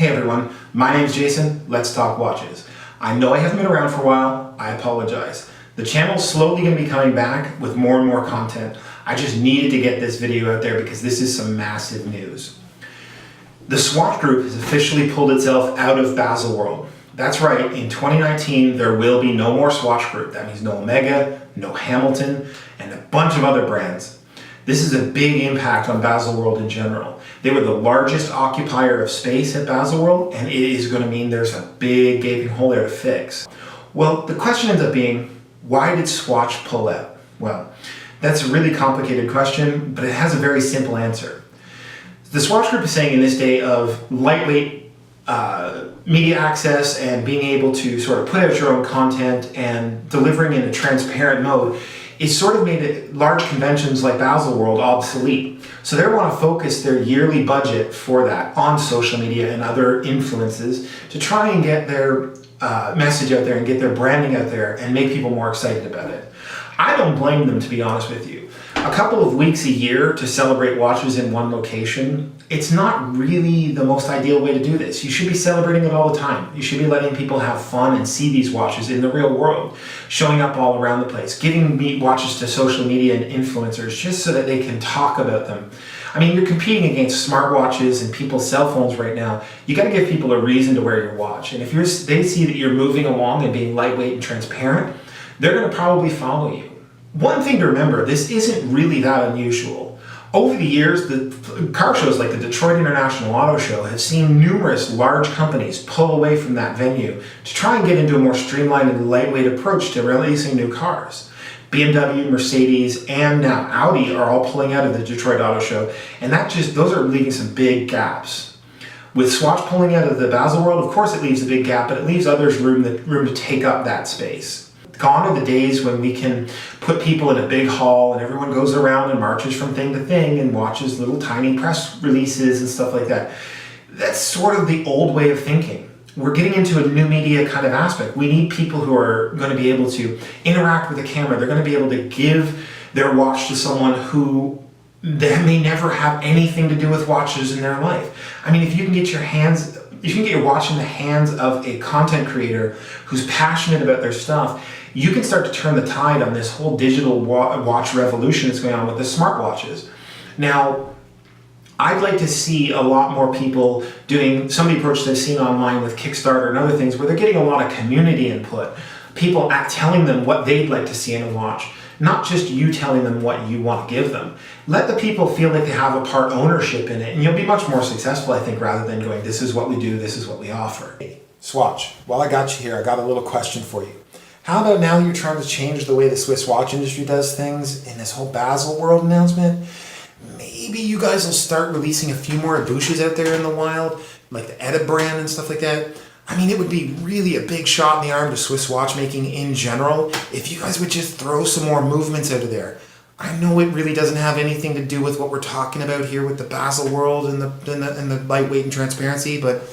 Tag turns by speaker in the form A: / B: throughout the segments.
A: Hey everyone, my name's Jason, let's talk watches. I know I haven't been around for a while, I apologize. The channel's slowly going to be coming back with more and more content. I just needed to get this video out there because this is some massive news. The Swatch Group has officially pulled itself out of BaselWorld. That's right, in 2019 there will be no more Swatch Group. That means no Omega, no Hamilton, and a bunch of other brands. This is a big impact on BaselWorld in general. They were the largest occupier of space at BaselWorld, and it is going to mean there's a big gaping hole there to fix. Well, the question ends up being, why did Swatch pull out? Well, that's a really complicated question, but it has a very simple answer. The Swatch Group is saying in this day of lightweight media access and being able to sort of put out your own content and delivering in a transparent mode, it's sort of made large conventions like BaselWorld obsolete. So they want to focus their yearly budget for that on social media and other influences to try and get their message out there and get their branding out there and make people more excited about it. I don't blame them, to be honest with you. A couple of weeks a year to celebrate watches in one location, it's not really the most ideal way to do this. You should be celebrating it all the time. You should be letting people have fun and see these watches in the real world, showing up all around the place, giving watches to social media and influencers just so that they can talk about them. I mean, you're competing against smartwatches and people's cell phones right now. You got to give people a reason to wear your watch. And if they see that you're moving along and being lightweight and transparent, they're going to probably follow you. One thing to remember, this isn't really that unusual. Over the years, the car shows like the Detroit International Auto Show have seen numerous large companies pull away from that venue to try and get into a more streamlined and lightweight approach to releasing new cars. BMW, Mercedes, and now Audi are all pulling out of the Detroit Auto Show, and those are leaving some big gaps. With Swatch pulling out of the BaselWorld, of course it leaves a big gap, but it leaves others room to take up that space. Gone are the days when we can put people in a big hall and everyone goes around and marches from thing to thing and watches little tiny press releases and stuff like that. That's sort of the old way of thinking. We're getting into a new media kind of aspect. We need people who are going to be able to interact with the camera. They're going to be able to give their watch to someone who they may never have anything to do with watches in their life. I mean, if you can get your watch in the hands of a content creator who's passionate about their stuff, you can start to turn the tide on this whole digital watch revolution that's going on with the smartwatches. Now, I'd like to see a lot more people doing some of the approaches I've seen online with Kickstarter and other things where they're getting a lot of community input. People telling them what they'd like to see in a watch, not just you telling them what you want to give them. Let the people feel like they have a part ownership in it, and you'll be much more successful, I think, rather than going, this is what we do, this is what we offer. Swatch, while I got you here, I got a little question for you. How about now you're trying to change the way the Swiss watch industry does things in this whole BaselWorld announcement? Maybe you guys will start releasing a few more Abushes out there in the wild, like the Edda brand and stuff like that. I mean, it would be really a big shot in the arm to Swiss watchmaking in general if you guys would just throw some more movements out of there. I know it really doesn't have anything to do with what we're talking about here with the BaselWorld and the lightweight and transparency, but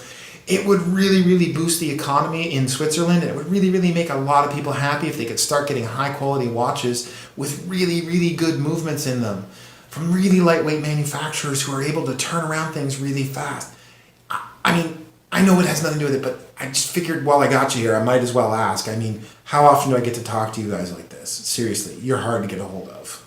A: it would really, really boost the economy in Switzerland, and it would really, really make a lot of people happy if they could start getting high-quality watches with really, really good movements in them from really lightweight manufacturers who are able to turn around things really fast. I mean, I know it has nothing to do with it, but I just figured while I got you here, I might as well ask. I mean, how often do I get to talk to you guys like this? Seriously, you're hard to get a hold of.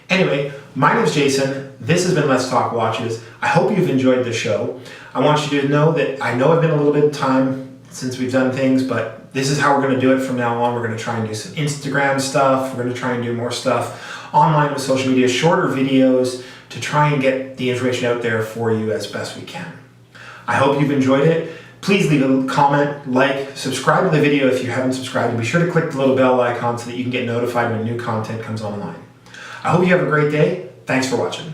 A: Anyway, my name's Jason. This has been Let's Talk Watches. I hope you've enjoyed the show. I want you to know that I know I've been a little bit of time since we've done things, but this is how we're going to do it from now on. We're going to try and do some Instagram stuff. We're going to try and do more stuff online with social media, shorter videos to try and get the information out there for you as best we can. I hope you've enjoyed it. Please leave a comment, like, subscribe to the video if you haven't subscribed, and be sure to click the little bell icon so that you can get notified when new content comes online. I hope you have a great day. Thanks for watching.